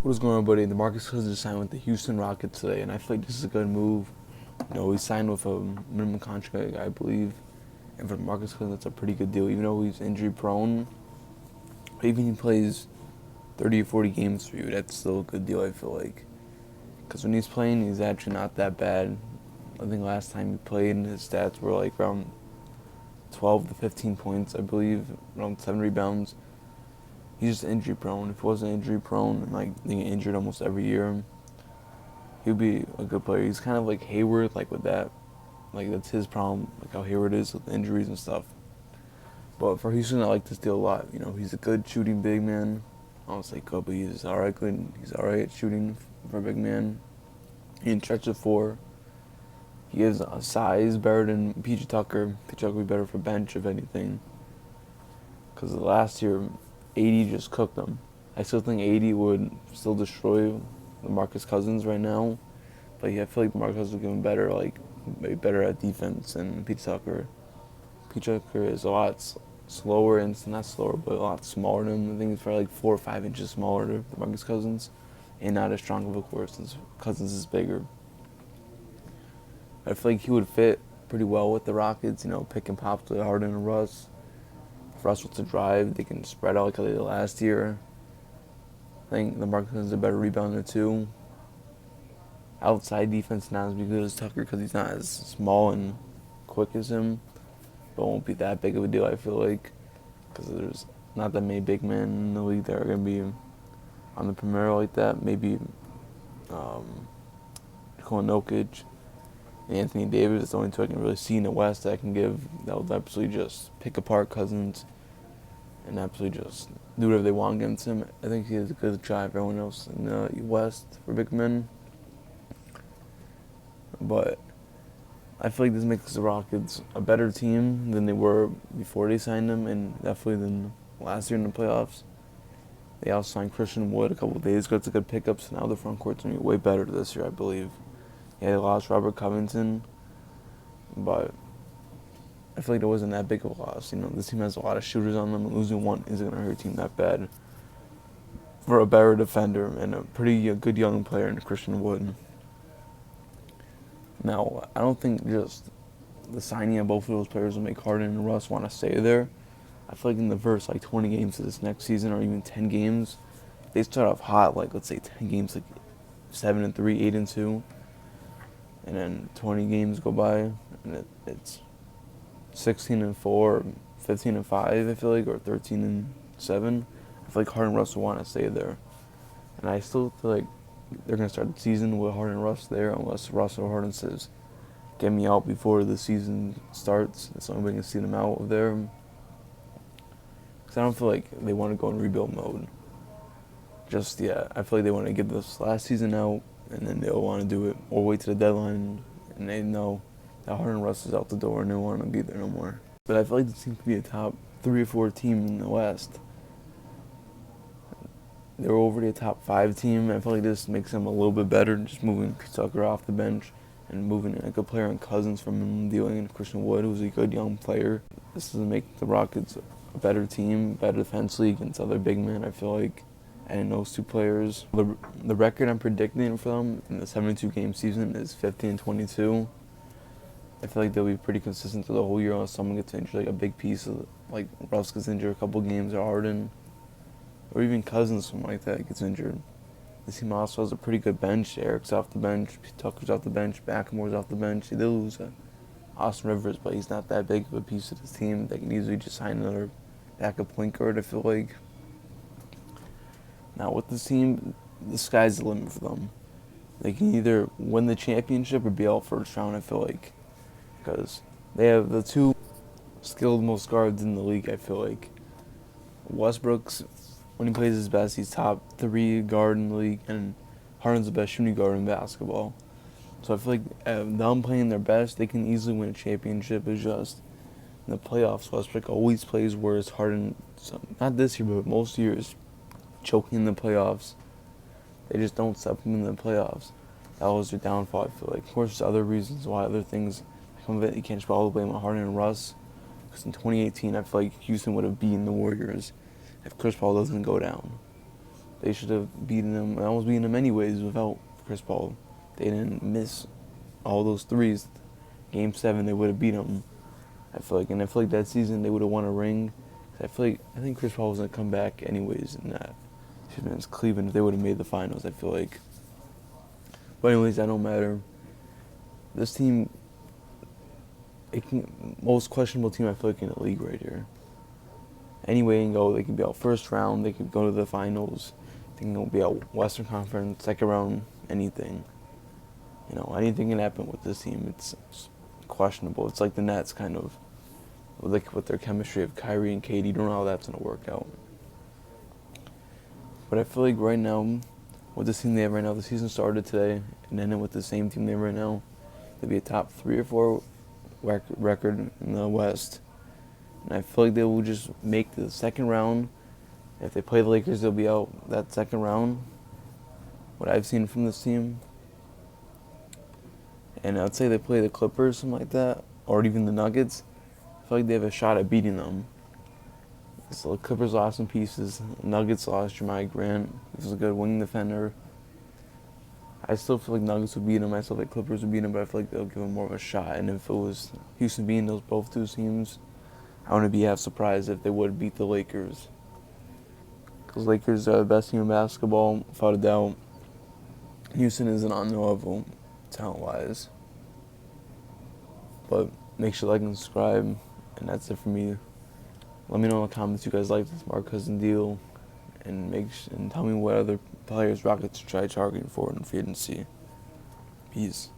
What is going on, buddy? Demarcus Cousins signed with the Houston Rockets today, and I feel like this is a good move. He signed with a minimum contract, I believe, and for Demarcus Cousins, that's a pretty good deal. Even though he's injury prone, even if he plays 30 or 40 games for you, that's still a good deal, I feel like. Because when he's playing, he's actually not that bad. I think last time he played, his stats were like around 12 to 15 points, I believe, around 7 rebounds. He's just injury prone. If he wasn't injury prone and like being injured almost every year, he'd be a good player. He's kind of like Hayward, like with that. Like that's his problem, like how Hayward is with injuries and stuff. But for Houston, I like this deal a lot. He's a good shooting big man. I don't say good, but he's alright good. He's alright at shooting for a big man. He can stretch the floor. He has a size better than PJ Tucker. PJ Tucker would be better for bench, if anything. Because last year, 80 just cooked them. I still think 80 would still destroy Demarcus Cousins right now. But yeah, I feel like Demarcus Cousins will give him better, like maybe better at defense than PJ Tucker. PJ Tucker is a lot slower, and it's not slower, but a lot smaller than him. I think it's probably like 4 or 5 inches smaller than Demarcus Cousins, and not as strong of a core since Cousins is bigger. I feel like he would fit pretty well with the Rockets. Pick and pop to Harden and Russ. If Russ wants to drive, they can spread out like they did last year. I think Demarcus Cousins is a better rebounder too. Outside defense not as good as Tucker because he's not as small and quick as him, but it won't be that big of a deal, I feel like, because there's not that many big men in the league that are going to be on the perimeter like that. Maybe Nikola Jokic and Anthony Davis is the only two I can really see in the West that will absolutely just pick apart Cousins and absolutely just do whatever they want against him. I think he has a good try for everyone else in the West for big men. But I feel like this makes the Rockets a better team than they were before they signed him, and definitely than last year in the playoffs. They also signed Christian Wood a couple of days ago. It's a good pickup, so now the front court's going to be way better this year, I believe. Yeah, they lost Robert Covington, but I feel like it wasn't that big of a loss. This team has a lot of shooters on them, and losing one isn't going to hurt your team that bad. For a better defender and a pretty good young player in Christian Wood. Now, I don't think just the signing of both of those players will make Harden and Russ want to stay there. I feel like in the first 20 games of this next season, or even 10 games, they start off hot, let's say 10 games, 7-3, 8-2, and then 20 games go by, and it's 16-4, 15-5, I feel like, or 13-7. I feel like Harden and Russ will want to stay there, and I still feel like they're going to start the season with Harden and Russ there, unless Russ or Harden says, get me out before the season starts, so nobody can see them out of there. Because I don't feel like they want to go in rebuild mode just yet. I feel like they want to get this last season out, and then they'll want to do it, or wait to the deadline, and they know that Harden and Russ is out the door, and they don't want to be there no more. But I feel like this team could be a top 3 or 4 team in the West. They were already a top 5 team. I feel like this makes them a little bit better, just moving Tucker off the bench and moving a good player in Cousins from him, dealing in Christian Wood, who's a good young player. This does make the Rockets a better team, better defensively against other big men, I feel like, and those two players. The record I'm predicting for them in the 72-game season is 15-22. I feel like they'll be pretty consistent through the whole year unless someone gets injured, like a big piece of, like Russ gets injured a couple games, or Harden, or even Cousins, something like that, gets injured. This team also has a pretty good bench. Eric's off the bench, Tucker's off the bench, Backmore's off the bench. They did lose Austin Rivers, but he's not that big of a piece of this team. They can easily just sign another backup point guard, I feel like. Now with this team, the sky's the limit for them. They can either win the championship or be out first round, I feel like. Because they have the 2 skilled most guards in the league, I feel like. Westbrook's, when he plays his best, he's top 3 guard in the league, and Harden's the best shooting guard in basketball. So I feel like them playing their best, they can easily win a championship. It's just in the playoffs, Westbrook always plays worse. Harden, not this year, but most years, choking in the playoffs. They just don't step him in the playoffs. That was their downfall, I feel like. Of course, there's other reasons why, other things come of it. You can't just all blame on Harden and Russ. Because in 2018, I feel like Houston would have beaten the Warriors if Chris Paul doesn't go down. They should have beaten them, almost beaten them anyways without Chris Paul. They didn't miss all those threes. Game 7, they would have beat them. I feel like that season they would have won a ring. I think Chris Paul was gonna come back anyways in that. Should have been Cleveland if they would have made the finals. I feel like. But anyways, that don't matter. This team, most questionable team I feel like in the league right here. Any way they can go, they can be out first round. They could go to the finals. They can be out Western Conference, second round, anything. Anything can happen with this team. It's questionable. It's like the Nets kind of, like with their chemistry of Kyrie and KD. You don't know how that's gonna work out. But I feel like right now, with this team they have right now, the season started today, and ended with the same team they have right now. They'll be a top 3 or 4 record in the West. And I feel like they will just make the second round. If they play the Lakers, they'll be out that second round. What I've seen from this team. And I'd say they play the Clippers, something like that, or even the Nuggets. I feel like they have a shot at beating them. So the Clippers lost some pieces. Nuggets lost Jeremiah Grant. He was a good wing defender. I still feel like Nuggets would beat them. I still feel like Clippers would beat them, but I feel like they'll give them more of a shot. And if it was Houston beating those both two teams, I wouldn't be half surprised if they would beat the Lakers. Because Lakers are the best team in basketball, without a doubt. Houston isn't on the level, talent-wise. But make sure to like and subscribe, and that's it for me. Let me know in the comments you guys like this Mark Cousin deal, and tell me what other players Rockets try targeting for in free agency. Peace.